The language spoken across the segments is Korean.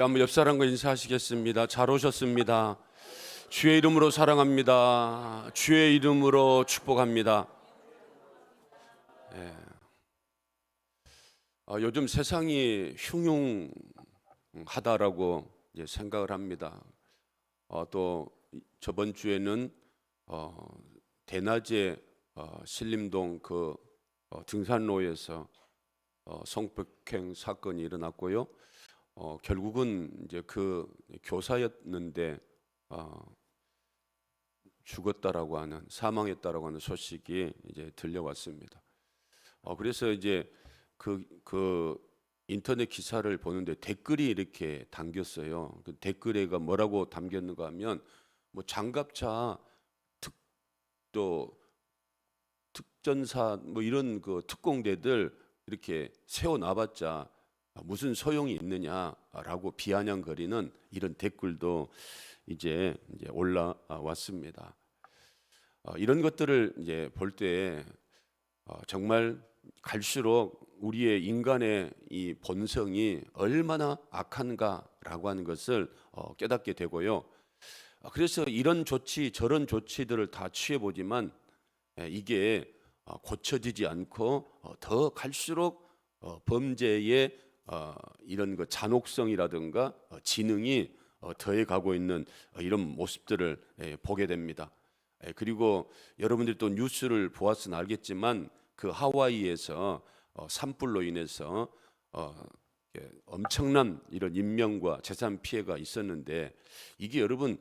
한번 옆 사람과 인사하시겠습니다. 잘 오셨습니다. 주의 이름으로 사랑합니다. 주의 이름으로 축복합니다. 예. 요즘 세상이 흉흉하다라고 생각을 합니다. 또 저번 주에는 대낮에 신림동 그 등산로에서 성폭행 사건이 일어났고요. 결국은 이제 그 교사였는데 죽었다라고 하는, 사망했다라고 하는 소식이 이제 들려왔습니다. 그래서 이제 그 인터넷 기사를 보는데 댓글이 이렇게 담겼어요. 그 댓글에가 뭐라고 담겼는가 하면 뭐 장갑차 또 특전사 뭐 이런 그 특공대들 이렇게 세워놔봤자 무슨 소용이 있느냐라고 비아냥거리는 이런 댓글도 이제 올라왔습니다. 이런 것들을 이제 볼 때 정말 갈수록 우리의 인간의 이 본성이 얼마나 악한가라고 하는 것을 깨닫게 되고요. 그래서 이런 조치 저런 조치들을 다 취해보지만 이게 고쳐지지 않고 더 갈수록 범죄의 이런 그 잔혹성이라든가 지능이 더해가고 있는 이런 모습들을 보게 됩니다. 그리고 여러분들이 또 뉴스를 보았으면 알겠지만 그 하와이에서 산불로 인해서 엄청난 이런 인명과 재산 피해가 있었는데 이게 여러분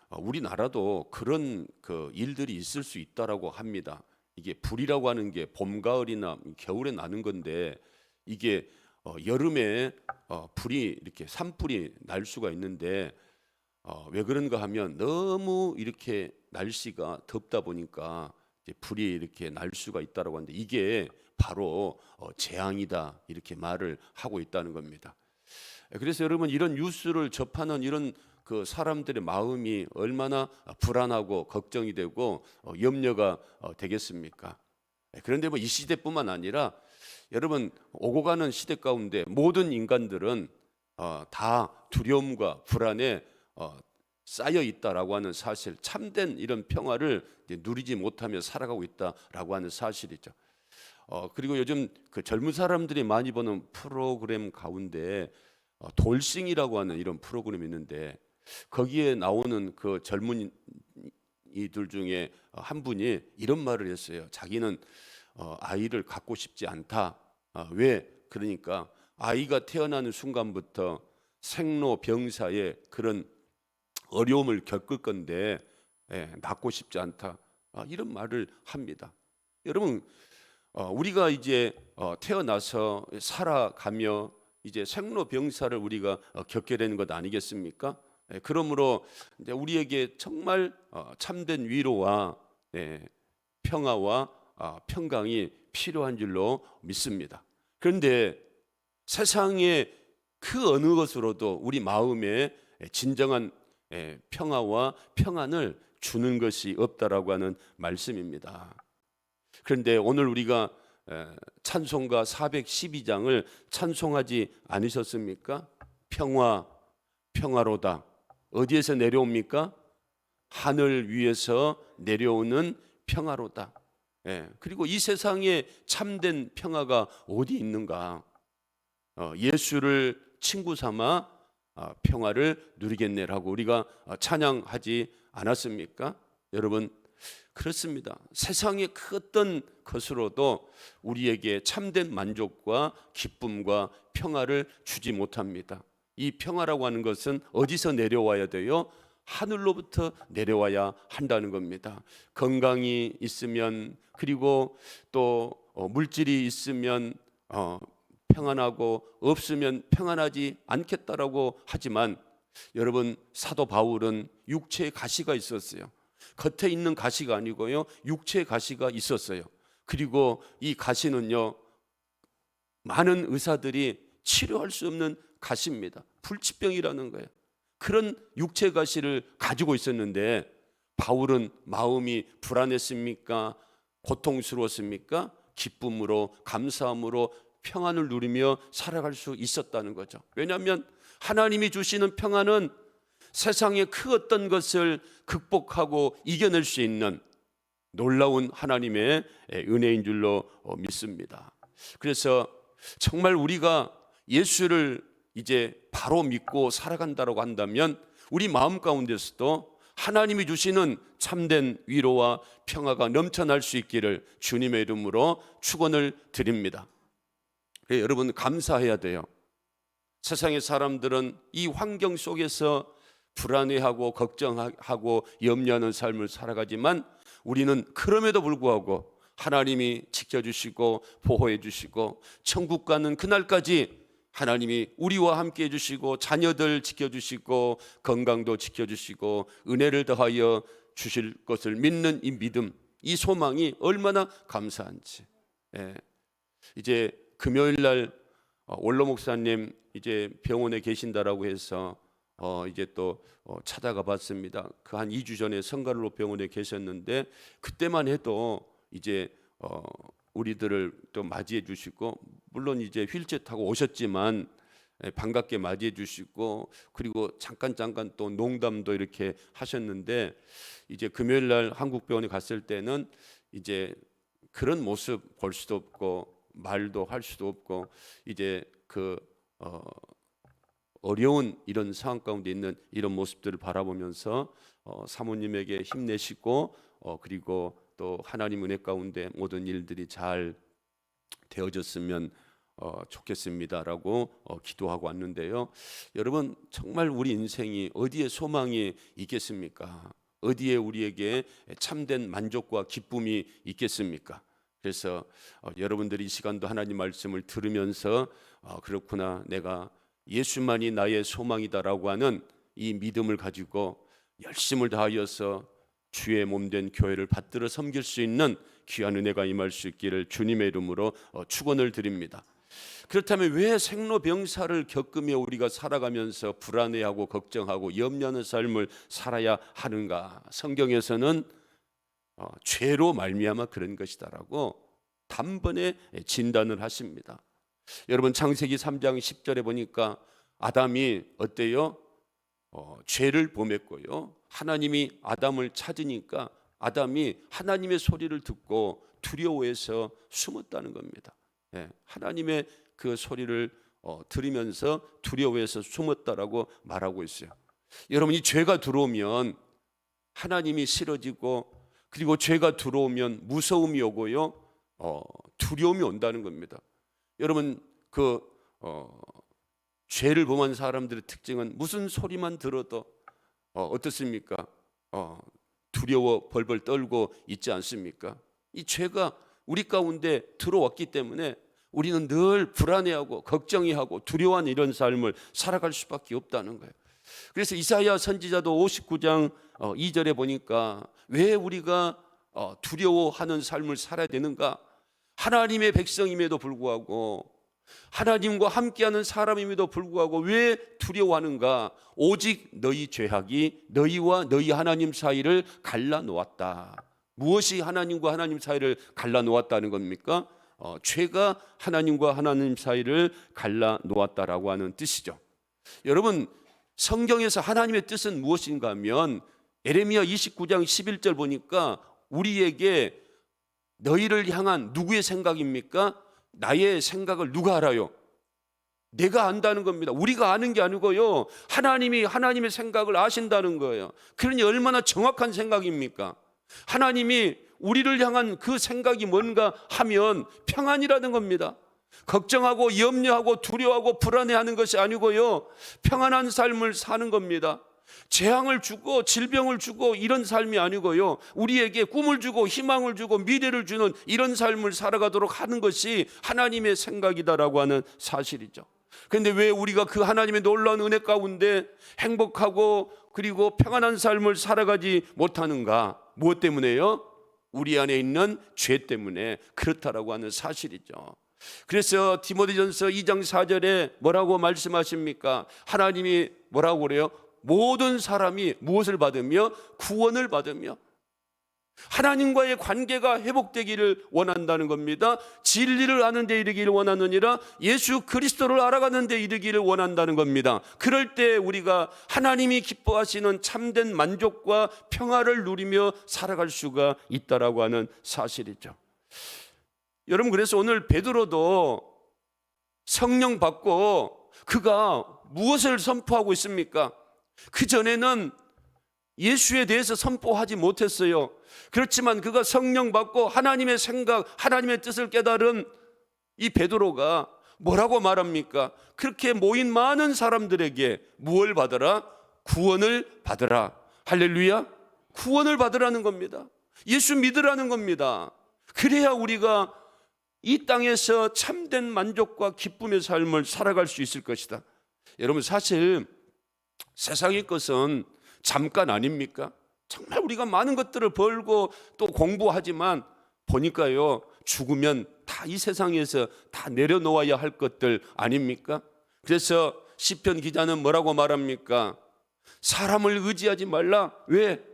우리나라도 그런 그 일들이 있을 수 있다라고 합니다. 이게 불이라고 하는 게 봄, 가을이나 겨울에 나는 건데 이게 여름에 불이 이렇게 산불이 날 수가 있는데 왜 그런가 하면 너무 이렇게 날씨가 덥다 보니까 이제 불이 이렇게 날 수가 있다라고 하는데 이게 바로 재앙이다 이렇게 말을 하고 있다는 겁니다. 그래서 여러분 이런 뉴스를 접하는 이런 그 사람들의 마음이 얼마나 불안하고 걱정이 되고 염려가 되겠습니까? 그런데 뭐 이 시대뿐만 아니라 여러분 오고 가는 시대 가운데 모든 인간들은 다 두려움과 불안에 쌓여 있다라고 하는 사실, 참된 이런 평화를 누리지 못하며 살아가고 있다라고 하는 사실이죠. 그리고 요즘 그 젊은 사람들이 많이 보는 프로그램 가운데 돌싱이라고 하는 이런 프로그램이 있는데 거기에 나오는 그 젊은이들 중에 한 분이 이런 말을 했어요. 자기는 아이를 갖고 싶지 않다. 왜? 그러니까 아이가 태어나는 순간부터 생로병사의 그런 어려움을 겪을 건데 낳고 싶지 않다. 이런 말을 합니다. 여러분 우리가 이제 태어나서 살아가며 이제 생로병사를 우리가 겪게 되는 것 아니겠습니까? 그러므로 이제 우리에게 정말 참된 위로와 평화와 평강이 필요한 줄로 믿습니다. 그런데 세상의 그 어느 것으로도 우리 마음에 진정한 평화와 평안을 주는 것이 없다라고 하는 말씀입니다. 그런데 오늘 우리가 찬송가 412장을 찬송하지 않으셨습니까? 평화, 평화로다. 어디에서 내려옵니까? 하늘 위에서 내려오는 평화로다. 그리고 이 세상에 참된 평화가 어디 있는가? 예수를 친구 삼아 평화를 누리겠네라고 우리가 찬양하지 않았습니까? 여러분 그렇습니다. 세상의 그 어떤 것으로도 우리에게 참된 만족과 기쁨과 평화를 주지 못합니다. 이 평화라고 하는 것은 어디서 내려와야 돼요? 하늘로부터 내려와야 한다는 겁니다. 건강이 있으면 그리고 또 물질이 있으면 평안하고 없으면 평안하지 않겠다라고 하지만 여러분 사도 바울은 육체의 가시가 있었어요. 겉에 있는 가시가 아니고요 육체의 가시가 있었어요. 그리고 이 가시는요 많은 의사들이 치료할 수 없는 가시입니다. 불치병이라는 거예요. 그런 육체 가시를 가지고 있었는데 바울은 마음이 불안했습니까? 고통스러웠습니까? 기쁨으로 감사함으로 평안을 누리며 살아갈 수 있었다는 거죠. 왜냐하면 하나님이 주시는 평안은 세상의 그 어떤 것을 극복하고 이겨낼 수 있는 놀라운 하나님의 은혜인 줄로 믿습니다. 그래서 정말 우리가 예수를 이제 바로 믿고 살아간다고 한다면 우리 마음 가운데서도 하나님이 주시는 참된 위로와 평화가 넘쳐날 수 있기를 주님의 이름으로 축원을 드립니다. 여러분, 감사해야 돼요. 세상의 사람들은 이 환경 속에서 불안해하고 걱정하고 염려하는 삶을 살아가지만 우리는 그럼에도 불구하고 하나님이 지켜주시고 보호해 주시고 천국 가는 그날까지 하나님이 우리와 함께 해주시고 자녀들 지켜주시고 건강도 지켜주시고 은혜를 더하여 주실 것을 믿는 이 믿음, 이 소망이 얼마나 감사한지. 이제 금요일날 원로 목사님 이제 병원에 계신다라고 해서 이제 또 찾아가 봤습니다. 그 한 2주 전에 성가를로 병원에 계셨는데 그때만 해도 이제 우리들을 또 맞이해 주시고, 물론 이제 휠체어 타고 오셨지만 반갑게 맞이해 주시고, 그리고 잠깐 또 농담도 이렇게 하셨는데, 이제 금요일 날 한국병원에 갔을 때는 이제 그런 모습 볼 수도 없고 말도 할 수도 없고, 이제 그 어려운 이런 상황 가운데 있는 이런 모습들을 바라보면서 사모님에게 힘내시고 그리고 또 하나님 은혜 가운데 모든 일들이 잘 되어졌으면 좋겠습니다라고 기도하고 왔는데요. 여러분, 정말 우리 인생이 어디에 소망이 있겠습니까? 어디에 우리에게 참된 만족과 기쁨이 있겠습니까? 그래서 여러분들이 이 시간도 하나님 말씀을 들으면서 그렇구나, 내가 예수만이 나의 소망이다라고 하는 이 믿음을 가지고 열심을 다하여서 주의 몸된 교회를 받들어 섬길 수 있는 귀한 은혜가 임할 수 있기를 주님의 이름으로 축원을 드립니다. 그렇다면 왜 생로병사를 겪으며 우리가 살아가면서 불안해하고 걱정하고 염려하는 삶을 살아야 하는가? 성경에서는 죄로 말미암아 그런 것이다라고 단번에 진단을 하십니다. 여러분, 창세기 3장 10절에 보니까 아담이 어때요? 죄를 범했고요. 하나님이 아담을 찾으니까 아담이 하나님의 소리를 듣고 두려워해서 숨었다는 겁니다. 하나님의 그 소리를 들으면서 두려워해서 숨었다라고 말하고 있어요. 여러분, 이 죄가 들어오면 하나님이 싫어지고, 그리고 죄가 들어오면 무서움이 오고요, 두려움이 온다는 겁니다. 여러분, 죄를 범한 사람들의 특징은 무슨 소리만 들어도 어떻습니까? 두려워 벌벌 떨고 있지 않습니까? 이 죄가 우리 가운데 들어왔기 때문에 우리는 늘 불안해하고 걱정해하고 두려워하는 이런 삶을 살아갈 수밖에 없다는 거예요. 그래서 이사야 선지자도 59장 2절에 보니까 왜 우리가 두려워하는 삶을 살아야 되는가? 하나님의 백성임에도 불구하고, 하나님과 함께하는 사람임에도 불구하고 왜 두려워하는가? 오직 너희 죄악이 너희와 너희 하나님 사이를 갈라놓았다. 무엇이 하나님과 하나님 사이를 갈라놓았다는 겁니까? 죄가 하나님과 하나님 사이를 갈라놓았다라고 하는 뜻이죠. 여러분, 성경에서 하나님의 뜻은 무엇인가 하면 예레미야 29장 11절 보니까 우리에게 너희를 향한 누구의 생각입니까? 나의 생각을 누가 알아요? 내가 안다는 겁니다. 우리가 아는 게 아니고요, 하나님이 하나님의 생각을 아신다는 거예요. 그러니 얼마나 정확한 생각입니까? 하나님이 우리를 향한 그 생각이 뭔가 하면 평안이라는 겁니다. 걱정하고 염려하고 두려워하고 불안해하는 것이 아니고요, 평안한 삶을 사는 겁니다. 재앙을 주고 질병을 주고 이런 삶이 아니고요, 우리에게 꿈을 주고 희망을 주고 미래를 주는 이런 삶을 살아가도록 하는 것이 하나님의 생각이다라고 하는 사실이죠. 그런데 왜 우리가 그 하나님의 놀라운 은혜 가운데 행복하고 그리고 평안한 삶을 살아가지 못하는가? 무엇 때문에요? 우리 안에 있는 죄 때문에 그렇다라고 하는 사실이죠. 그래서 디모데전서 2장 4절에 뭐라고 말씀하십니까? 하나님이 뭐라고 그래요? 모든 사람이 무엇을 받으며? 구원을 받으며. 하나님과의 관계가 회복되기를 원한다는 겁니다. 진리를 아는 데 이르기를 원하느니라, 예수 그리스도를 알아가는 데 이르기를 원한다는 겁니다. 그럴 때 우리가 하나님이 기뻐하시는 참된 만족과 평화를 누리며 살아갈 수가 있다라고 하는 사실이죠. 여러분, 그래서 오늘 베드로도 성령 받고 그가 무엇을 선포하고 있습니까? 그전에는 예수에 대해서 선포하지 못했어요. 그렇지만 그가 성령 받고 하나님의 생각, 하나님의 뜻을 깨달은 이 베드로가 뭐라고 말합니까? 그렇게 모인 많은 사람들에게 무엇을 받으라? 구원을 받으라. 할렐루야. 구원을 받으라는 겁니다. 예수 믿으라는 겁니다. 그래야 우리가 이 땅에서 참된 만족과 기쁨의 삶을 살아갈 수 있을 것이다. 여러분, 사실 세상의 것은 잠깐 아닙니까? 정말 우리가 많은 것들을 벌고 또 공부하지만 보니까요, 죽으면 다 이 세상에서 다 내려놓아야 할 것들 아닙니까? 그래서 시편 기자는 뭐라고 말합니까? 사람을 의지하지 말라. 왜?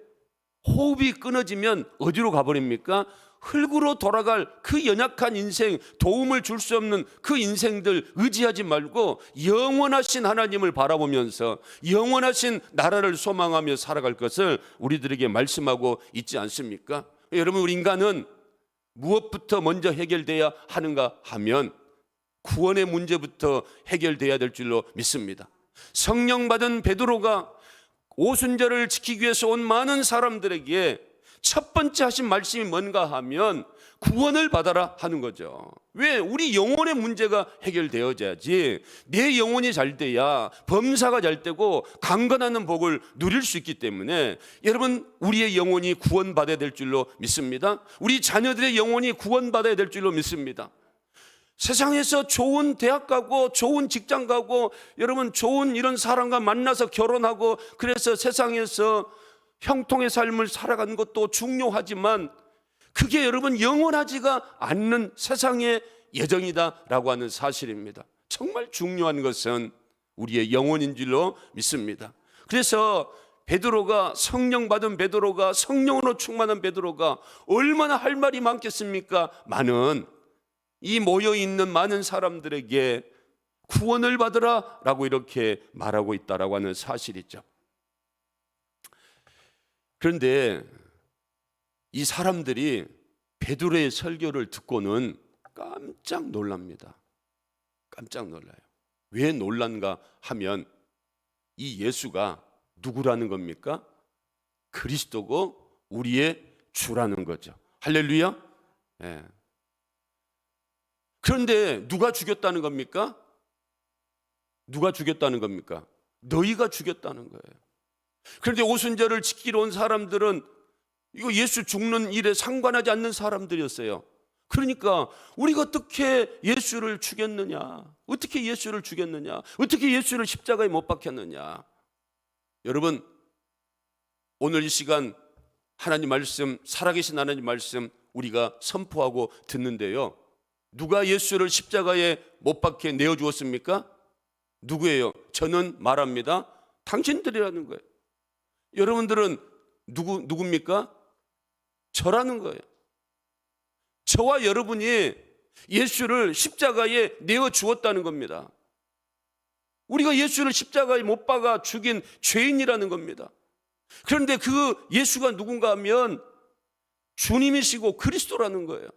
호흡이 끊어지면 어디로 가버립니까? 흙으로 돌아갈 그 연약한 인생, 도움을 줄 수 없는 그 인생들 의지하지 말고 영원하신 하나님을 바라보면서 영원하신 나라를 소망하며 살아갈 것을 우리들에게 말씀하고 있지 않습니까? 여러분, 우리 인간은 무엇부터 먼저 해결돼야 하는가 하면 구원의 문제부터 해결돼야 될 줄로 믿습니다. 성령 받은 베드로가 오순절을 지키기 위해서 온 많은 사람들에게 첫 번째 하신 말씀이 뭔가 하면 구원을 받아라 하는 거죠. 왜? 우리 영혼의 문제가 해결되어야지. 내 영혼이 잘 돼야 범사가 잘 되고 강건하는 복을 누릴 수 있기 때문에 여러분, 우리의 영혼이 구원받아야 될 줄로 믿습니다. 우리 자녀들의 영혼이 구원받아야 될 줄로 믿습니다. 세상에서 좋은 대학 가고 좋은 직장 가고 여러분 좋은 이런 사람과 만나서 결혼하고 그래서 세상에서 형통의 삶을 살아가는 것도 중요하지만 그게 여러분 영원하지가 않는 세상의 예정이다라고 하는 사실입니다. 정말 중요한 것은 우리의 영혼인 줄로 믿습니다. 그래서 베드로가, 성령 받은 베드로가, 성령으로 충만한 베드로가 얼마나 할 말이 많겠습니까? 많은 이 모여있는 많은 사람들에게 구원을 받으라 라고 이렇게 말하고 있다라고 하는 사실이죠. 그런데 이 사람들이 베드로의 설교를 듣고는 깜짝 놀랍니다. 깜짝 놀라요. 왜 놀란가 하면 이 예수가 누구라는 겁니까? 그리스도고 우리의 주라는 거죠. 할렐루야. 네. 그런데 누가 죽였다는 겁니까? 누가 죽였다는 겁니까? 너희가 죽였다는 거예요. 그런데 오순절을 지키러 온 사람들은 이거 예수 죽는 일에 상관하지 않는 사람들이었어요. 그러니까 우리가 어떻게 예수를 죽였느냐? 어떻게 예수를 죽였느냐? 어떻게 예수를 십자가에 못 박혔느냐? 여러분, 오늘 이 시간 하나님 말씀, 살아계신 하나님 말씀 우리가 선포하고 듣는데요, 누가 예수를 십자가에 못 박혀 내어주었습니까? 누구예요? 저는 말합니다. 당신들이라는 거예요. 여러분들은 누굽니까? 저라는 거예요. 저와 여러분이 예수를 십자가에 내어 주었다는 겁니다. 우리가 예수를 십자가에 못 박아 죽인 죄인이라는 겁니다. 그런데 그 예수가 누군가 하면 주님이시고 그리스도라는 거예요.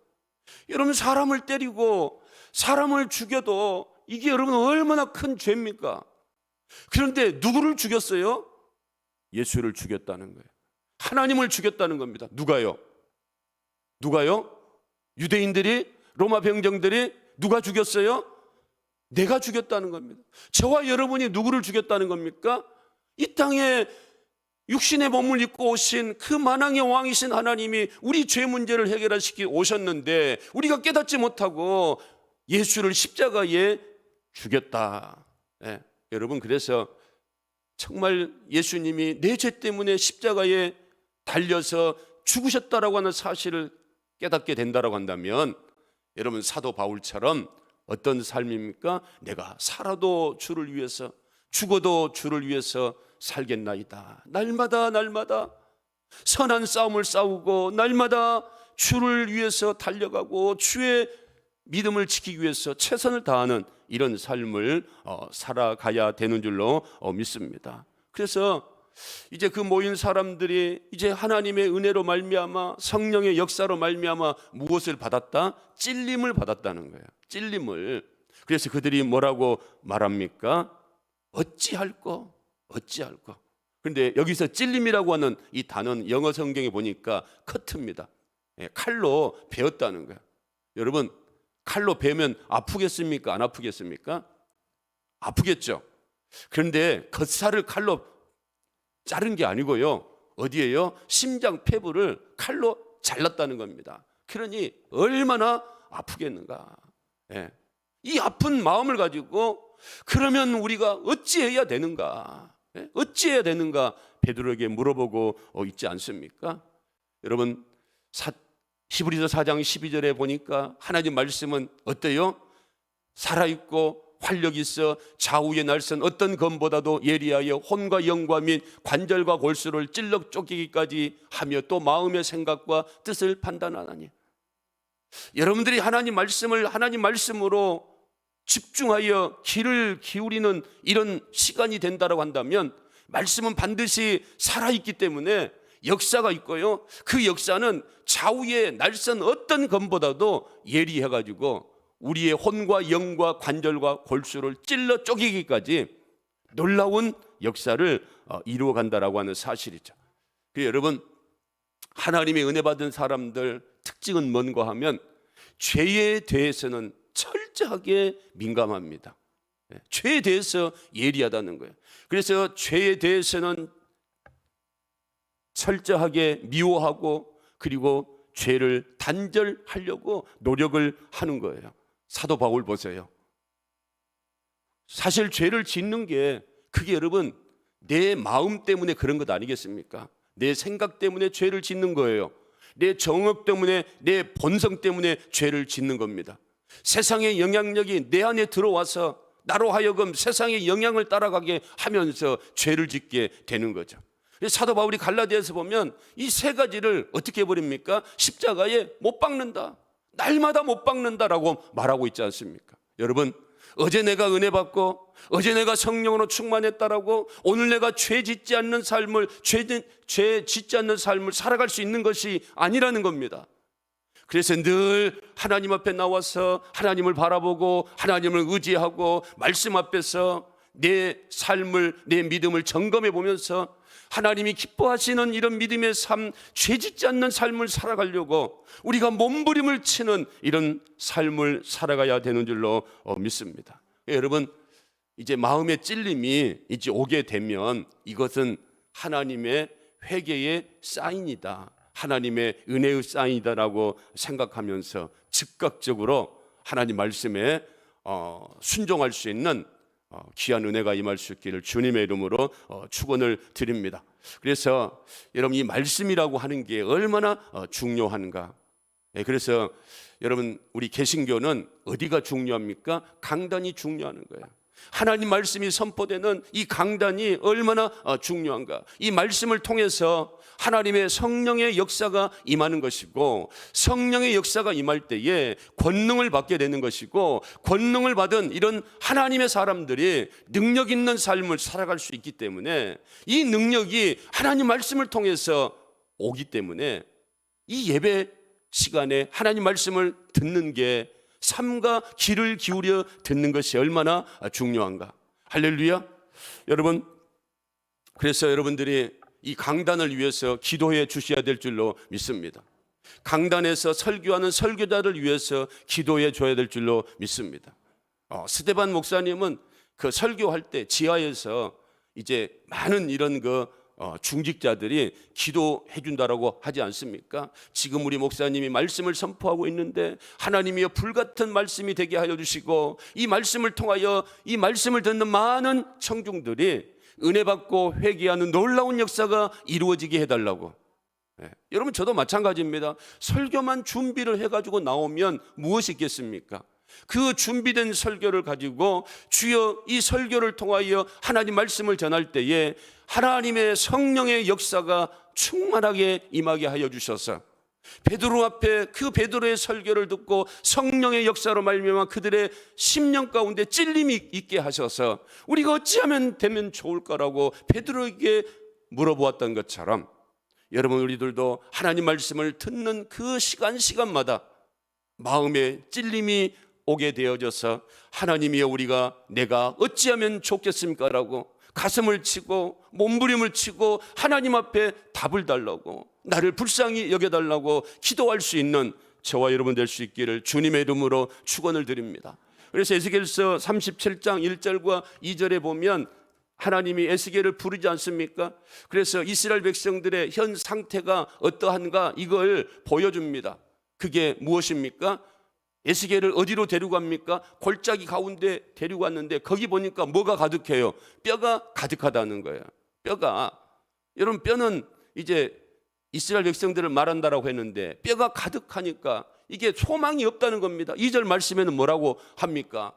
여러분, 사람을 때리고 사람을 죽여도 이게 여러분 얼마나 큰 죄입니까? 그런데 누구를 죽였어요? 예수를 죽였다는 거예요. 하나님을 죽였다는 겁니다. 누가요? 누가요? 유대인들이, 로마 병정들이 누가 죽였어요? 내가 죽였다는 겁니다. 저와 여러분이 누구를 죽였다는 겁니까? 이 땅에 육신의 몸을 입고 오신 그 만왕의 왕이신 하나님이 우리 죄 문제를 해결하시기 오셨는데 우리가 깨닫지 못하고 예수를 십자가에 죽였다. 네. 여러분, 그래서 정말 예수님이 내 죄 때문에 십자가에 달려서 죽으셨다라고 하는 사실을 깨닫게 된다라고 한다면 여러분, 사도 바울처럼 어떤 삶입니까? 내가 살아도 주를 위해서, 죽어도 주를 위해서 살겠나이다. 날마다 선한 싸움을 싸우고 날마다 주를 위해서 달려가고 주의 믿음을 지키기 위해서 최선을 다하는 이런 삶을 살아가야 되는 줄로 믿습니다. 그래서 이제 그 모인 사람들이 이제 하나님의 은혜로 말미암아 성령의 역사로 말미암아 무엇을 받았다? 찔림을 받았다는 거예요. 찔림을. 그래서 그들이 뭐라고 말합니까? 어찌할꼬? 어찌할꼬? 그런데 여기서 찔림이라고 하는 이 단어는 영어 성경에 보니까 커트입니다. 칼로 베었다는 거예요. 여러분, 칼로 베면 아프겠습니까? 안 아프겠습니까? 아프겠죠. 그런데 겉살을 칼로 자른 게 아니고요. 어디에요? 심장 폐부를 칼로 잘랐다는 겁니다. 그러니 얼마나 아프겠는가. 이 아픈 마음을 가지고 그러면 우리가 어찌해야 되는가? 어찌해야 되는가? 베드로에게 물어보고 있지 않습니까? 여러분, 히브리서 4장 12절에 보니까 하나님 말씀은 어때요? 살아있고 활력이 있어 좌우의 날선 어떤 검보다도 예리하여 혼과 영과 및 관절과 골수를 찔러 쫓기기까지 하며 또 마음의 생각과 뜻을 판단하나니. 여러분들이 하나님 말씀을 하나님 말씀으로 집중하여 귀를 기울이는 이런 시간이 된다고 한다면 말씀은 반드시 살아있기 때문에 역사가 있고요. 그 역사는 좌우의 날선 어떤 검보다도 예리해가지고 우리의 혼과 영과 관절과 골수를 찔러 쪼개기까지 놀라운 역사를 이루어간다라고 하는 사실이죠. 여러분, 하나님의 은혜 받은 사람들 특징은 뭔가 하면 죄에 대해서는 철저하게 민감합니다. 죄에 대해서 예리하다는 거예요. 그래서 죄에 대해서는 철저하게 미워하고 그리고 죄를 단절하려고 노력을 하는 거예요. 사도 바울 보세요. 사실 죄를 짓는 게 그게 여러분 내 마음 때문에 그런 것 아니겠습니까? 내 생각 때문에 죄를 짓는 거예요. 내 정욕 때문에 내 본성 때문에 죄를 짓는 겁니다. 세상의 영향력이 내 안에 들어와서 나로 하여금 세상의 영향을 따라가게 하면서 죄를 짓게 되는 거죠. 사도 바울이 갈라디아에서 보면 이 세 가지를 어떻게 해버립니까? 십자가에 못 박는다. 날마다 못 박는다라고 말하고 있지 않습니까? 여러분, 어제 내가 은혜 받고 어제 내가 성령으로 충만했다라고 오늘 내가 죄 짓지 않는 삶을 죄 짓지 않는 삶을 살아갈 수 있는 것이 아니라는 겁니다. 그래서 늘 하나님 앞에 나와서 하나님을 바라보고 하나님을 의지하고 말씀 앞에서 내 삶을 내 믿음을 점검해 보면서 하나님이 기뻐하시는 이런 믿음의 삶, 죄 짓지 않는 삶을 살아가려고 우리가 몸부림을 치는 이런 삶을 살아가야 되는 줄로 믿습니다. 여러분, 이제 마음의 찔림이 이제 오게 되면 이것은 하나님의 회개의 사인이다, 하나님의 은혜의 사인이다라고 생각하면서 즉각적으로 하나님 말씀에 순종할 수 있는 귀한 은혜가 임할 수 있기를 주님의 이름으로 축원을 드립니다. 그래서 여러분, 이 말씀이라고 하는 게 얼마나 중요한가. 그래서 여러분, 우리 개신교는 어디가 중요합니까? 강단이 중요한 거예요. 하나님 말씀이 선포되는 이 강단이 얼마나 중요한가. 이 말씀을 통해서 하나님의 성령의 역사가 임하는 것이고, 성령의 역사가 임할 때에 권능을 받게 되는 것이고, 권능을 받은 이런 하나님의 사람들이 능력 있는 삶을 살아갈 수 있기 때문에 이 능력이 하나님 말씀을 통해서 오기 때문에 이 예배 시간에 하나님 말씀을 듣는 게 삶과 귀를 기울여 듣는 것이 얼마나 중요한가. 할렐루야. 여러분, 그래서 여러분들이 이 강단을 위해서 기도해 주셔야 될 줄로 믿습니다. 강단에서 설교하는 설교자를 위해서 기도해 줘야 될 줄로 믿습니다. 스데반 목사님은 그 설교할 때 지하에서 이제 많은 이런 중직자들이 기도해 준다라고 하지 않습니까? 지금 우리 목사님이 말씀을 선포하고 있는데 하나님이여 불같은 말씀이 되게 하여 주시고, 이 말씀을 통하여 이 말씀을 듣는 많은 청중들이 은혜 받고 회개하는 놀라운 역사가 이루어지게 해달라고. 여러분, 저도 마찬가지입니다. 설교만 준비를 해가지고 나오면 무엇이 있겠습니까? 그 준비된 설교를 가지고 주여 이 설교를 통하여 하나님 말씀을 전할 때에 하나님의 성령의 역사가 충만하게 임하게 하여 주셔서 베드로 앞에 그 베드로의 설교를 듣고 성령의 역사로 말미암아 그들의 심령 가운데 찔림이 있게 하셔서 우리가 어찌하면 되면 좋을까라고 베드로에게 물어보았던 것처럼 여러분 우리들도 하나님 말씀을 듣는 그 시간마다 마음에 찔림이 오게 되어져서 하나님이여 내가 어찌하면 좋겠습니까? 라고 가슴을 치고 몸부림을 치고 하나님 앞에 답을 달라고 나를 불쌍히 여겨달라고 기도할 수 있는 저와 여러분 될 수 있기를 주님의 이름으로 축원을 드립니다. 그래서 에스겔서 37장 1절과 2절에 보면 하나님이 에스겔을 부르지 않습니까? 그래서 이스라엘 백성들의 현 상태가 어떠한가 이걸 보여줍니다. 그게 무엇입니까? 에스겔을 어디로 데리고 갑니까? 골짜기 가운데 데리고 갔는데 거기 보니까 뭐가 가득해요? 뼈가 가득하다는 거예요. 여러분 뼈는 이제 이스라엘 백성들을 말한다라고 했는데 뼈가 가득하니까 이게 소망이 없다는 겁니다. 2절 말씀에는 뭐라고 합니까?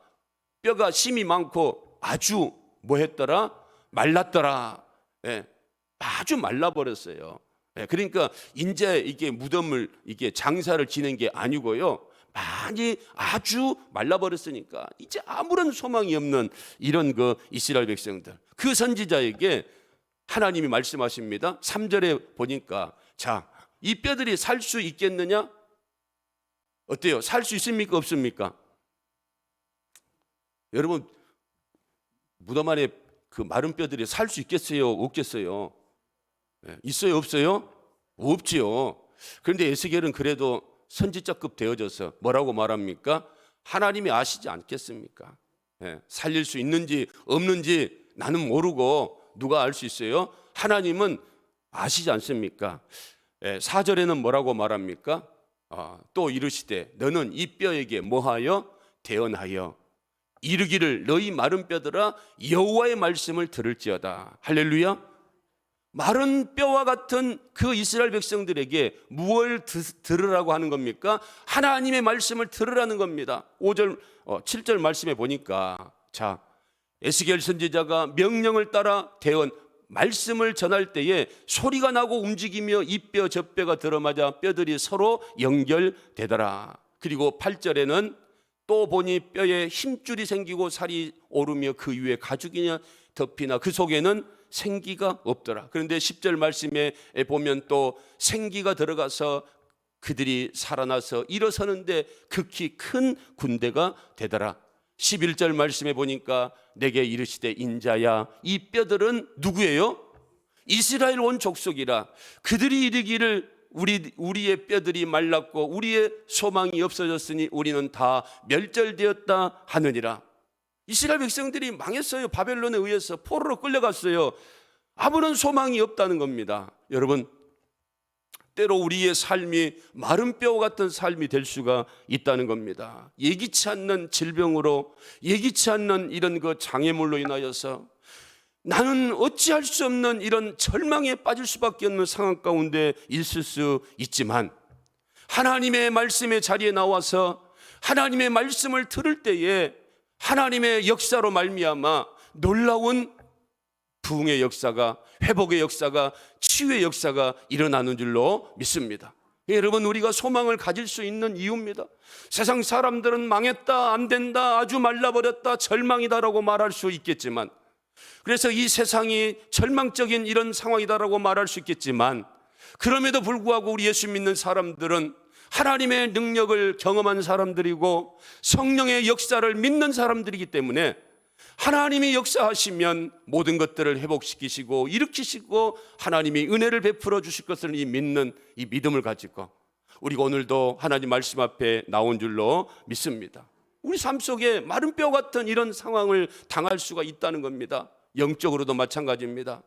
뼈가 심이 많고 아주 뭐했더라? 말랐더라. 예, 아주 말라버렸어요. 예, 그러니까 이제 이게 무덤을 이게 장사를 지는 게 아니고요. 많이 아주 말라버렸으니까 이제 아무런 소망이 없는 이런 그 이스라엘 백성들, 그 선지자에게 하나님이 말씀하십니다. 3절에 보니까 자, 이 뼈들이 살 수 있겠느냐? 어때요? 살 수 있습니까? 없습니까? 여러분 무덤 안에 그 마른 뼈들이 살 수 있겠어요? 없겠어요? 있어요? 없어요? 없지요. 그런데 에스겔은 그래도 선지자급 되어져서 뭐라고 말합니까? 하나님이 아시지 않겠습니까? 살릴 수 있는지 없는지 나는 모르고 누가 알 수 있어요? 하나님은 아시지 않습니까? 4절에는 뭐라고 말합니까? 또 이르시되 너는 이 뼈에게 뭐하여 대언하여 이르기를 너희 마른 뼈들아 여호와의 말씀을 들을지어다. 할렐루야. 마른 뼈와 같은 그 이스라엘 백성들에게 무엇을 들으라고 하는 겁니까? 하나님의 말씀을 들으라는 겁니다. 7절 말씀에 보니까 자, 에스겔 선지자가 명령을 따라 대언 말씀을 전할 때에 소리가 나고 움직이며 이 뼈 저 뼈가 들어맞아 뼈들이 서로 연결되더라. 그리고 8절에는 또 보니 뼈에 힘줄이 생기고 살이 오르며 그 위에 가죽이냐 덮이나 그 속에는 생기가 없더라. 그런데 10절 말씀에 보면 또 생기가 들어가서 그들이 살아나서 일어서는데 극히 큰 군대가 되더라. 11절 말씀에 보니까 내게 이르시되 인자야 이 뼈들은 누구예요? 이스라엘 온 족속이라. 그들이 이르기를 우리의 뼈들이 말랐고 우리의 소망이 없어졌으니 우리는 다 멸절되었다 하느니라. 이스라엘 백성들이 망했어요. 바벨론에 의해서 포로로 끌려갔어요. 아무런 소망이 없다는 겁니다. 여러분 때로 우리의 삶이 마른 뼈 같은 삶이 될 수가 있다는 겁니다. 예기치 않는 질병으로 예기치 않는 이런 그 장애물로 인하여서 나는 어찌할 수 없는 이런 절망에 빠질 수밖에 없는 상황 가운데 있을 수 있지만 하나님의 말씀의 자리에 나와서 하나님의 말씀을 들을 때에 하나님의 역사로 말미암아 놀라운 부흥의 역사가, 회복의 역사가, 치유의 역사가 일어나는 줄로 믿습니다. 여러분 우리가 소망을 가질 수 있는 이유입니다. 세상 사람들은 망했다, 안 된다, 아주 말라버렸다, 절망이다라고 말할 수 있겠지만, 그래서 이 세상이 절망적인 이런 상황이다라고 말할 수 있겠지만, 그럼에도 불구하고 우리 예수 믿는 사람들은 하나님의 능력을 경험한 사람들이고 성령의 역사를 믿는 사람들이기 때문에 하나님이 역사하시면 모든 것들을 회복시키시고 일으키시고 하나님이 은혜를 베풀어 주실 것을 믿는 이 믿음을 가지고 우리가 오늘도 하나님 말씀 앞에 나온 줄로 믿습니다. 우리 삶 속에 마른 뼈 같은 이런 상황을 당할 수가 있다는 겁니다. 영적으로도 마찬가지입니다.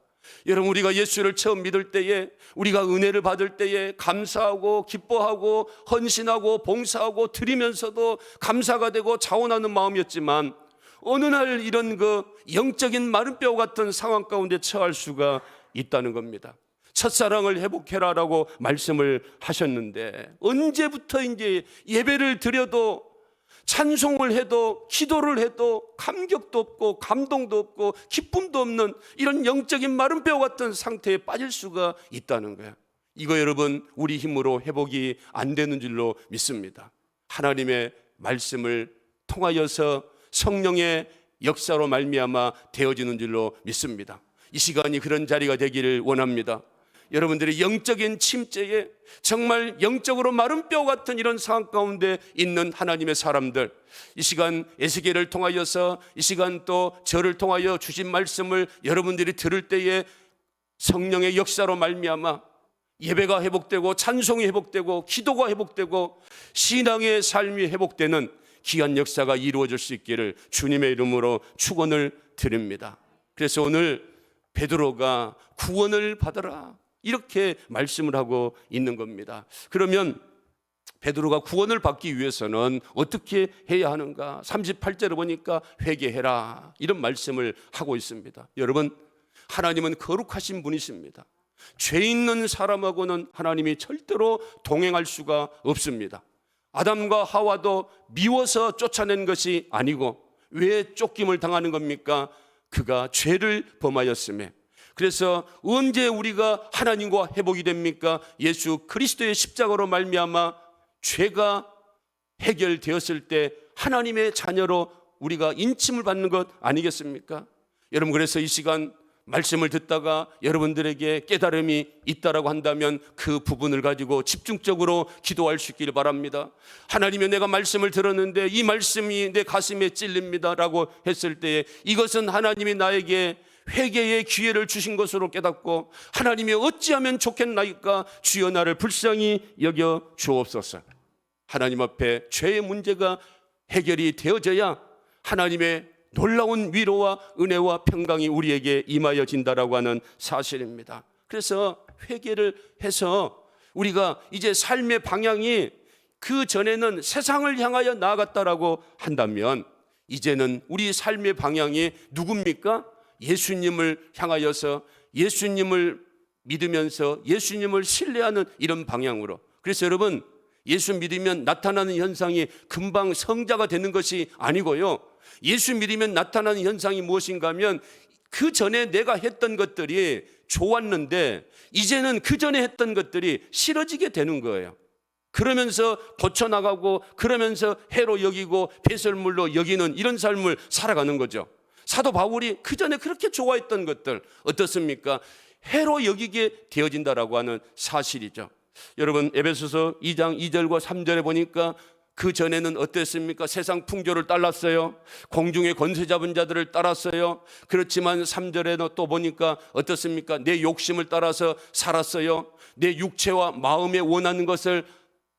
여러분 우리가 예수를 처음 믿을 때에 우리가 은혜를 받을 때에 감사하고 기뻐하고 헌신하고 봉사하고 드리면서도 감사가 되고 자원하는 마음이었지만 어느 날 이런 그 영적인 마른 뼈 같은 상황 가운데 처할 수가 있다는 겁니다. 첫사랑을 회복해라라고 말씀을 하셨는데 언제부터 이제 예배를 드려도 찬송을 해도 기도를 해도 감격도 없고 감동도 없고 기쁨도 없는 이런 영적인 마른 뼈 같은 상태에 빠질 수가 있다는 거예요. 이거 여러분 우리 힘으로 회복이 안 되는 줄로 믿습니다. 하나님의 말씀을 통하여서 성령의 역사로 말미암아 되어지는 줄로 믿습니다. 이 시간이 그런 자리가 되기를 원합니다. 여러분들의 영적인 침체에 정말 영적으로 마른 뼈 같은 이런 상황 가운데 있는 하나님의 사람들, 이 시간 에스겔을 통하여서 이 시간 또 저를 통하여 주신 말씀을 여러분들이 들을 때에 성령의 역사로 말미암아 예배가 회복되고 찬송이 회복되고 기도가 회복되고 신앙의 삶이 회복되는 귀한 역사가 이루어질 수 있기를 주님의 이름으로 축원을 드립니다. 그래서 오늘 베드로가 구원을 받아라 이렇게 말씀을 하고 있는 겁니다. 그러면 베드로가 구원을 받기 위해서는 어떻게 해야 하는가? 38절을 보니까 회개해라 이런 말씀을 하고 있습니다. 여러분, 하나님은 거룩하신 분이십니다. 죄 있는 사람하고는 하나님이 절대로 동행할 수가 없습니다. 아담과 하와도 미워서 쫓아낸 것이 아니고 왜 쫓김을 당하는 겁니까? 그가 죄를 범하였음에. 그래서 언제 우리가 하나님과 회복이 됩니까? 예수 그리스도의 십자가로 말미암아 죄가 해결되었을 때 하나님의 자녀로 우리가 인침을 받는 것 아니겠습니까? 여러분, 그래서 이 시간 말씀을 듣다가 여러분들에게 깨달음이 있다라고 한다면 그 부분을 가지고 집중적으로 기도할 수 있기를 바랍니다. 하나님이 내가 말씀을 들었는데 이 말씀이 내 가슴에 찔립니다 라고 했을 때에 이것은 하나님이 나에게 회개의 기회를 주신 것으로 깨닫고 하나님이 어찌하면 좋겠나이까 주여 나를 불쌍히 여겨 주옵소서. 하나님 앞에 죄의 문제가 해결이 되어져야 하나님의 놀라운 위로와 은혜와 평강이 우리에게 임하여진다라고 하는 사실입니다. 그래서 회개를 해서 우리가 이제 삶의 방향이 그 전에는 세상을 향하여 나아갔다라고 한다면 이제는 우리 삶의 방향이 누굽니까? 예수님을 향하여서 예수님을 믿으면서 예수님을 신뢰하는 이런 방향으로. 그래서 여러분, 예수 믿으면 나타나는 현상이 금방 성자가 되는 것이 아니고요, 예수 믿으면 나타나는 현상이 무엇인가 하면 그 전에 내가 했던 것들이 좋았는데 이제는 그 전에 했던 것들이 싫어지게 되는 거예요. 그러면서 고쳐나가고 그러면서 해로 여기고 배설물로 여기는 이런 삶을 살아가는 거죠. 사도 바울이 그 전에 그렇게 좋아했던 것들 어떻습니까? 해로 여기게 되어진다라고 하는 사실이죠. 여러분, 에베소서 2장 2절과 3절에 보니까 그 전에는 어땠습니까? 세상 풍조를 따랐어요. 공중의 권세 잡은 자들을 따랐어요. 그렇지만 3절에는 또 보니까 어떻습니까? 내 욕심을 따라서 살았어요. 내 육체와 마음에 원하는 것을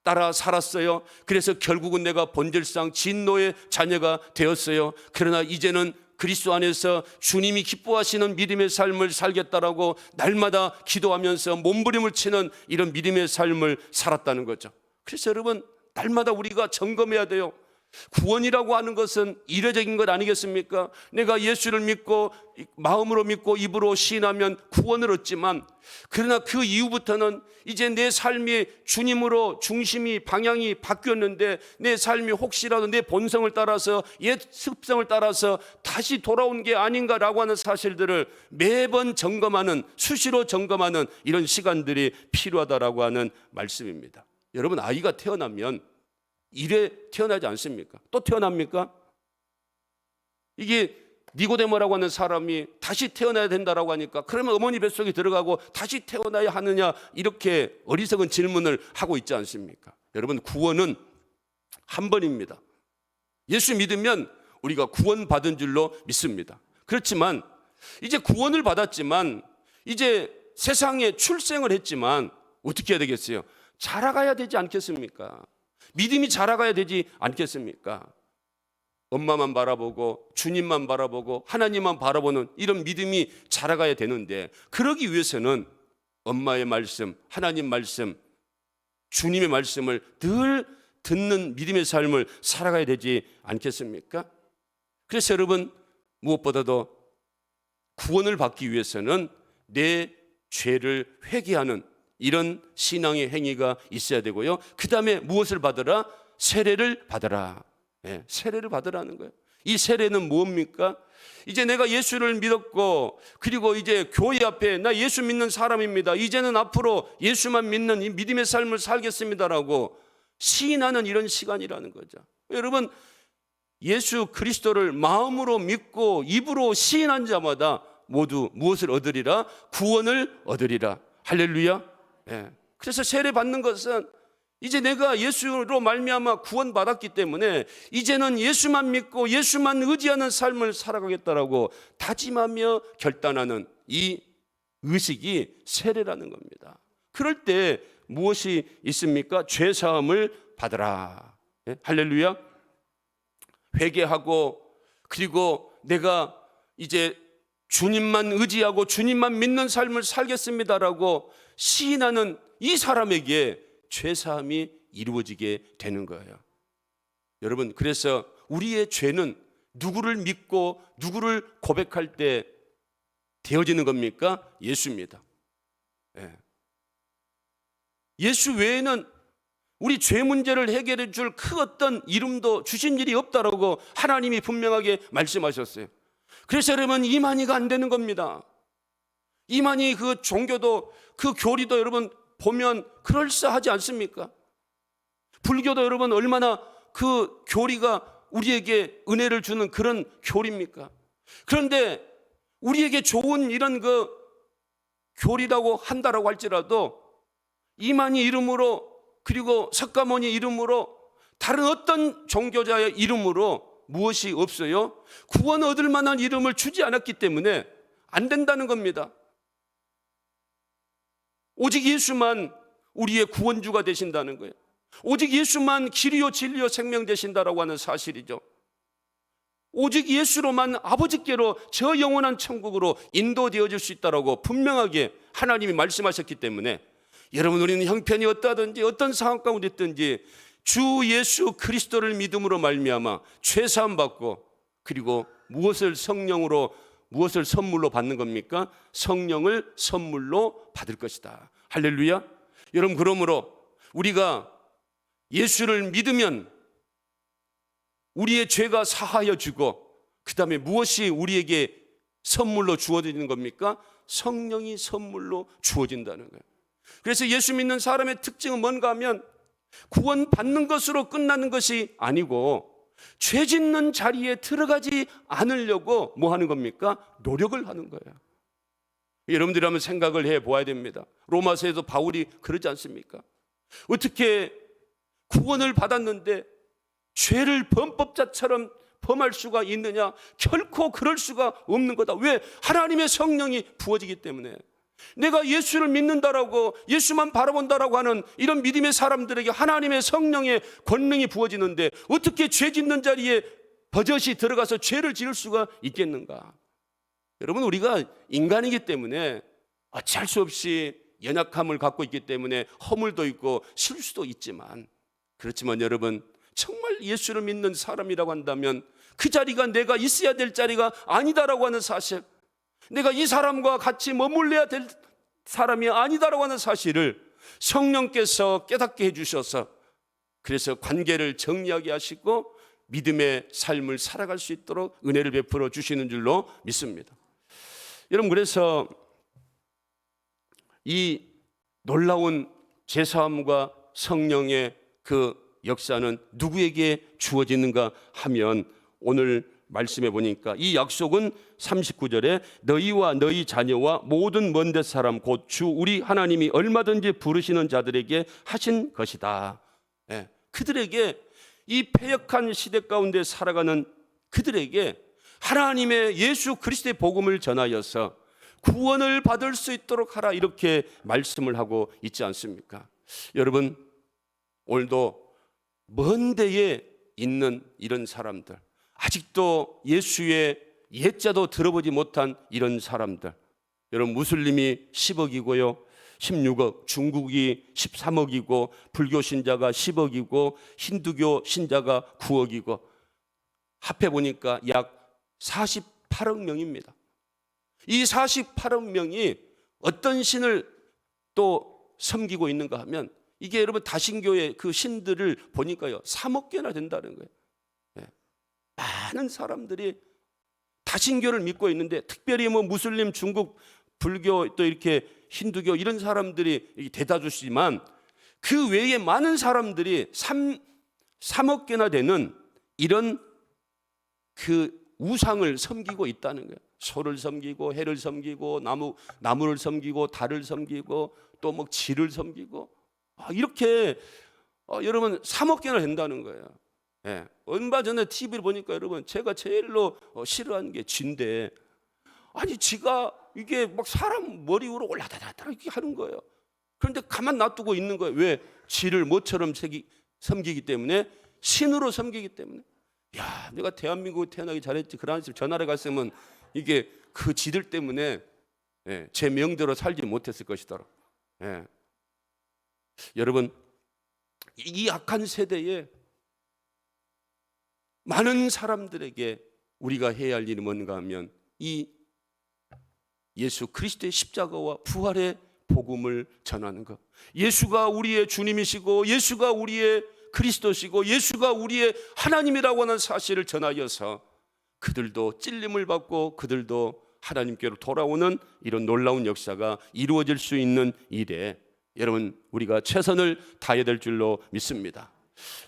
따라 살았어요. 그래서 결국은 내가 본질상 진노의 자녀가 되었어요. 그러나 이제는 그리스도 안에서 주님이 기뻐하시는 믿음의 삶을 살겠다라고 날마다 기도하면서 몸부림을 치는 이런 믿음의 삶을 살았다는 거죠. 그래서 여러분, 날마다 우리가 점검해야 돼요. 구원이라고 하는 것은 이례적인 것 아니겠습니까? 내가 예수를 믿고 마음으로 믿고 입으로 시인하면 구원을 얻지만, 그러나 그 이후부터는 이제 내 삶이 주님으로 중심이 방향이 바뀌었는데 내 삶이 혹시라도 내 본성을 따라서 옛 습성을 따라서 다시 돌아온 게 아닌가라고 하는 사실들을 매번 점검하는, 수시로 점검하는 이런 시간들이 필요하다라고 하는 말씀입니다. 여러분, 아이가 태어나면 이래 태어나지 않습니까? 또 태어납니까? 이게 니고데모라고 하는 사람이 다시 태어나야 된다라고 하니까 그러면 어머니 뱃속에 들어가고 다시 태어나야 하느냐, 이렇게 어리석은 질문을 하고 있지 않습니까? 여러분, 구원은 한 번입니다. 예수 믿으면 우리가 구원받은 줄로 믿습니다. 그렇지만 이제 구원을 받았지만 이제 세상에 출생을 했지만 어떻게 해야 되겠어요? 자라가야 되지 않겠습니까? 믿음이 자라가야 되지 않겠습니까? 엄마만 바라보고 주님만 바라보고 하나님만 바라보는 이런 믿음이 자라가야 되는데, 그러기 위해서는 엄마의 말씀, 하나님 말씀, 주님의 말씀을 늘 듣는 믿음의 삶을 살아가야 되지 않겠습니까? 그래서 여러분, 무엇보다도 구원을 받기 위해서는 내 죄를 회개하는 이런 신앙의 행위가 있어야 되고요, 그 다음에 무엇을 받으라? 세례를 받으라. 세례를 받으라는 거예요. 이 세례는 뭡니까? 이제 내가 예수를 믿었고, 그리고 이제 교회 앞에 나 예수 믿는 사람입니다, 이제는 앞으로 예수만 믿는 이 믿음의 삶을 살겠습니다라고 시인하는 이런 시간이라는 거죠. 여러분, 예수 그리스도를 마음으로 믿고 입으로 시인한 자마다 모두 무엇을 얻으리라? 구원을 얻으리라. 할렐루야. 그래서 세례 받는 것은 이제 내가 예수로 말미암아 구원받았기 때문에 이제는 예수만 믿고 예수만 의지하는 삶을 살아가겠다라고 다짐하며 결단하는 이 의식이 세례라는 겁니다. 그럴 때 무엇이 있습니까? 죄사함을 받으라. 할렐루야. 회개하고, 그리고 내가 이제 주님만 의지하고 주님만 믿는 삶을 살겠습니다라고 시인하는 이 사람에게 죄사함이 이루어지게 되는 거예요. 여러분, 그래서 우리의 죄는 누구를 믿고 누구를 고백할 때 되어지는 겁니까? 예수입니다. 예수 외에는 우리 죄 문제를 해결해 줄 그 어떤 이름도 주신 일이 없다라고 하나님이 분명하게 말씀하셨어요. 그래서 여러분, 이만희가 안 되는 겁니다. 이만희 그 종교도, 그 교리도 여러분 보면 그럴싸하지 않습니까? 불교도 여러분 얼마나 그 교리가 우리에게 은혜를 주는 그런 교리입니까? 그런데 우리에게 좋은 이런 그 교리라고 한다라고 할지라도 이만희 이름으로, 그리고 석가모니 이름으로, 다른 어떤 종교자의 이름으로 무엇이 없어요? 구원 얻을 만한 이름을 주지 않았기 때문에 안 된다는 겁니다. 오직 예수만 우리의 구원주가 되신다는 거예요. 오직 예수만 길이요 진리요 생명 되신다라고 하는 사실이죠. 오직 예수로만 아버지께로 저 영원한 천국으로 인도되어질 수 있다라고 분명하게 하나님이 말씀하셨기 때문에 여러분, 우리는 형편이 어떠하든지 어떤 상황 가운데 있든지 주 예수 그리스도를 믿음으로 말미암아 죄사함 받고, 그리고 무엇을 성령으로, 무엇을 선물로 받는 겁니까? 성령을 선물로 받을 것이다. 할렐루야. 여러분, 그러므로 우리가 예수를 믿으면 우리의 죄가 사하여 주고, 그 다음에 무엇이 우리에게 선물로 주어지는 겁니까? 성령이 선물로 주어진다는 거예요. 그래서 예수 믿는 사람의 특징은 뭔가 하면 구원 받는 것으로 끝나는 것이 아니고 죄 짓는 자리에 들어가지 않으려고 뭐 하는 겁니까? 노력을 하는 거예요. 여러분들이 한번 생각을 해 보아야 됩니다. 로마서에도 바울이 그러지 않습니까? 어떻게 구원을 받았는데 죄를 범법자처럼 범할 수가 있느냐? 결코 그럴 수가 없는 거다. 왜? 하나님의 성령이 부어지기 때문에. 내가 예수를 믿는다라고, 예수만 바라본다라고 하는 이런 믿음의 사람들에게 하나님의 성령의 권능이 부어지는데 어떻게 죄 짓는 자리에 버젓이 들어가서 죄를 지을 수가 있겠는가? 여러분, 우리가 인간이기 때문에 어찌할 수 없이 연약함을 갖고 있기 때문에 허물도 있고 실수도 있지만, 그렇지만 여러분, 정말 예수를 믿는 사람이라고 한다면 그 자리가 내가 있어야 될 자리가 아니다라고 하는 사실, 내가 이 사람과 같이 머물러야 될 사람이 아니다라고 하는 사실을 성령께서 깨닫게 해주셔서, 그래서 관계를 정리하게 하시고 믿음의 삶을 살아갈 수 있도록 은혜를 베풀어 주시는 줄로 믿습니다. 여러분, 그래서 이 놀라운 제사함과 성령의 그 역사는 누구에게 주어지는가 하면, 오늘 말씀해 보니까 이 약속은 39절에 너희와 너희 자녀와 모든 먼데 사람 곧 주 우리 하나님이 얼마든지 부르시는 자들에게 하신 것이다. 그들에게, 이 패역한 시대 가운데 살아가는 그들에게 하나님의 예수 그리스도의 복음을 전하여서 구원을 받을 수 있도록 하라, 이렇게 말씀을 하고 있지 않습니까? 여러분, 오늘도 먼 데에 있는 이런 사람들, 아직도 예수의 옛자도 들어보지 못한 이런 사람들, 여러분, 무슬림이 10억이고요 16억, 중국이 13억이고 불교 신자가 10억이고 힌두교 신자가 9억이고 합해 보니까 약 48억 명입니다. 이 48억 명이 어떤 신을 또 섬기고 있는가 하면, 이게 여러분 다신교의 그 신들을 보니까요 3억 개나 된다는 거예요. 많은 사람들이 다신교를 믿고 있는데, 특별히 뭐 무슬림, 중국, 불교, 또 이렇게 힌두교 이런 사람들이 대다수지만 그 외에 많은 사람들이 3억 개나 되는 이런 그 우상을 섬기고 있다는 거예요. 소를 섬기고 해를 섬기고 나무를 섬기고 달을 섬기고 또 뭐 쥐를 섬기고 이렇게 여러분 3억 개나 된다는 거예요. 예. 얼마 전에 TV를 보니까 여러분 제가 제일로 싫어하는 게 쥐인데, 아니 쥐가 이게 막 사람 머리 위로 올라다다다 이렇게 하는 거예요. 그런데 가만 놔두고 있는 거예요. 왜? 쥐를 뭐처럼 섬기기 때문에, 신으로 섬기기 때문에. 야, 내가 대한민국에 태어나기 잘했지. 그러나 저 나라에 갔으면 이게 그 쥐들 때문에 제 명대로 살지 못했을 것이더라. 예. 여러분, 이 악한 세대에 많은 사람들에게 우리가 해야 할 일이 뭔가 하면 이 예수 그리스도의 십자가와 부활의 복음을 전하는 것. 예수가 우리의 주님이시고 예수가 우리의 그리스도시고 예수가 우리의 하나님이라고 하는 사실을 전하여서 그들도 찔림을 받고 그들도 하나님께로 돌아오는 이런 놀라운 역사가 이루어질 수 있는 일에 여러분 우리가 최선을 다해야 될 줄로 믿습니다.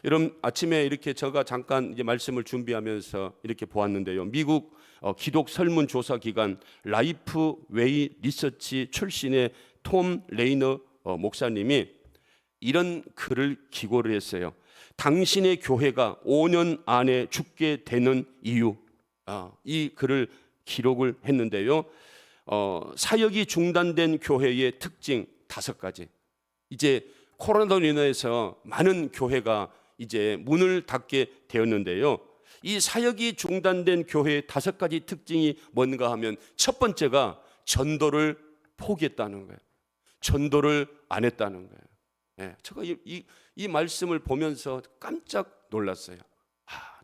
여러분 아침에 이렇게 제가 잠깐 이제 말씀을 준비하면서 이렇게 보았는데요. 미국 기독 설문조사 기관 라이프 웨이 리서치 출신의 톰 레이너 목사님이 이런 글을 기고를 했어요. 당신의 교회가 5년 안에 죽게 되는 이유. 이 글을 기록을 했는데요. 사역이 중단된 교회의 특징 5가지. 이제 코로나로 인해서 많은 교회가 이제 문을 닫게 되었는데요. 이 사역이 중단된 교회의 5가지 특징이 뭔가 하면 첫 번째가 전도를 포기했다는 거예요. 전도를 안 했다는 거예요. 예, 제가 이 말씀을 보면서 깜짝 놀랐어요.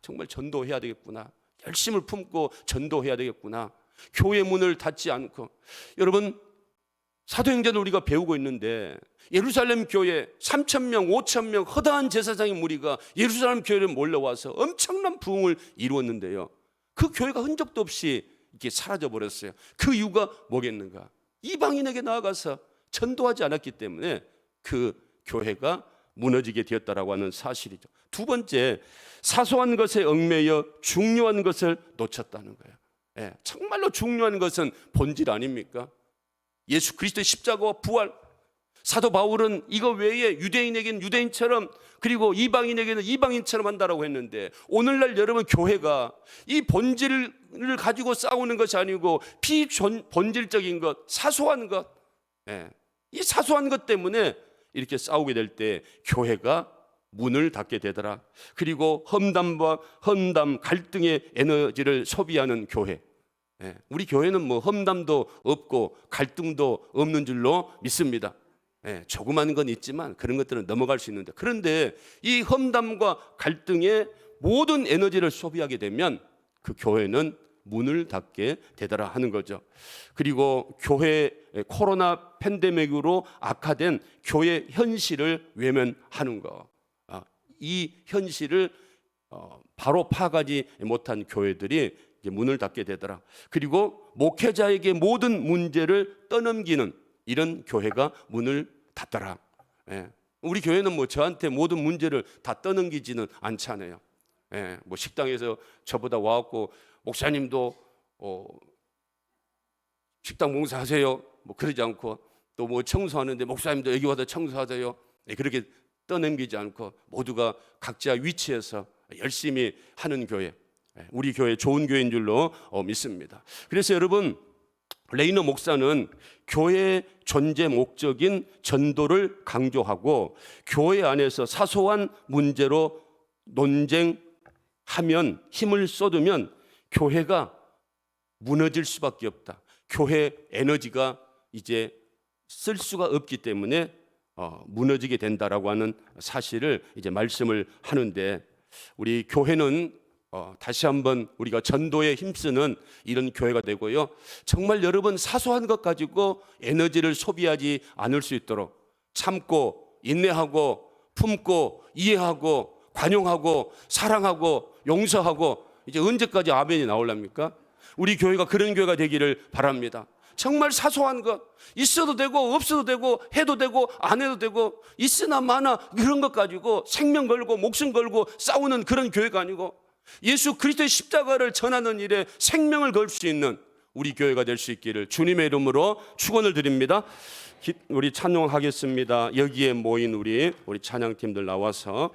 정말 전도해야 되겠구나. 열심을 품고 전도해야 되겠구나. 교회 문을 닫지 않고. 여러분 사도행전을 우리가 배우고 있는데 예루살렘 교회 3,000명, 5,000명 허다한 제사장의 무리가 예루살렘 교회를 몰려와서 엄청난 부흥을 이루었는데요. 그 교회가 흔적도 없이 이렇게 사라져 버렸어요. 그 이유가 뭐겠는가? 이방인에게 나아가서 전도하지 않았기 때문에 그 교회가 무너지게 되었다라고 하는 사실이죠. 두 번째, 사소한 것에 얽매여 중요한 것을 놓쳤다는 거예요. 예, 정말로 중요한 것은 본질 아닙니까? 예수 그리스도의 십자가와 부활. 사도 바울은 이거 외에 유대인에게는 유대인처럼 그리고 이방인에게는 이방인처럼 한다라고 했는데, 오늘날 여러분 교회가 이 본질을 가지고 싸우는 것이 아니고 비본질적인 것, 사소한 것, 이 사소한 것 때문에 이렇게 싸우게 될 때 교회가 문을 닫게 되더라. 그리고 험담, 갈등의 에너지를 소비하는 교회. 우리 교회는 뭐 험담도 없고 갈등도 없는 줄로 믿습니다. 조그만 건 있지만 그런 것들은 넘어갈 수 있는데, 그런데 이 험담과 갈등의 모든 에너지를 소비하게 되면 그 교회는 문을 닫게 되더라 하는 거죠. 그리고 교회 코로나 팬데믹으로 악화된 교회 현실을 외면하는 거. 이 현실을 바로 파악하지 못한 교회들이 이제 문을 닫게 되더라. 그리고 목회자에게 모든 문제를 떠넘기는 이런 교회가 문을 닫더라. 우리 교회는 뭐 저한테 모든 문제를 다 떠넘기지는 않잖아요. 뭐 식당에서 저보다 와갖고 목사님도 식당 봉사하세요. 뭐 그러지 않고, 또 뭐 청소하는데 목사님도 여기 와서 청소하세요. 그렇게 떠넘기지 않고 모두가 각자 위치에서 열심히 하는 교회, 우리 교회 좋은 교회인 줄로 믿습니다. 그래서 여러분 레이너 목사는 교회의 존재 목적인 전도를 강조하고, 교회 안에서 사소한 문제로 논쟁하면, 힘을 쏟으면 교회가 무너질 수밖에 없다. 교회 에너지가 이제 쓸 수가 없기 때문에 무너지게 된다라고 하는 사실을 이제 말씀을 하는데, 우리 교회는 다시 한번 우리가 전도에 힘쓰는 이런 교회가 되고요. 정말 여러분 사소한 것 가지고 에너지를 소비하지 않을 수 있도록 참고 인내하고 품고 이해하고 관용하고 사랑하고 용서하고 이제 언제까지 아멘이 나올랍니까? 우리 교회가 그런 교회가 되기를 바랍니다. 정말 사소한 것, 있어도 되고 없어도 되고 해도 되고 안 해도 되고 있으나 마나 그런 것 가지고 생명 걸고 목숨 걸고 싸우는 그런 교회가 아니고 예수 그리스도의 십자가를 전하는 일에 생명을 걸 수 있는 우리 교회가 될 수 있기를 주님의 이름으로 축원을 드립니다. 우리 찬송하겠습니다. 여기에 모인 우리 찬양팀들 나와서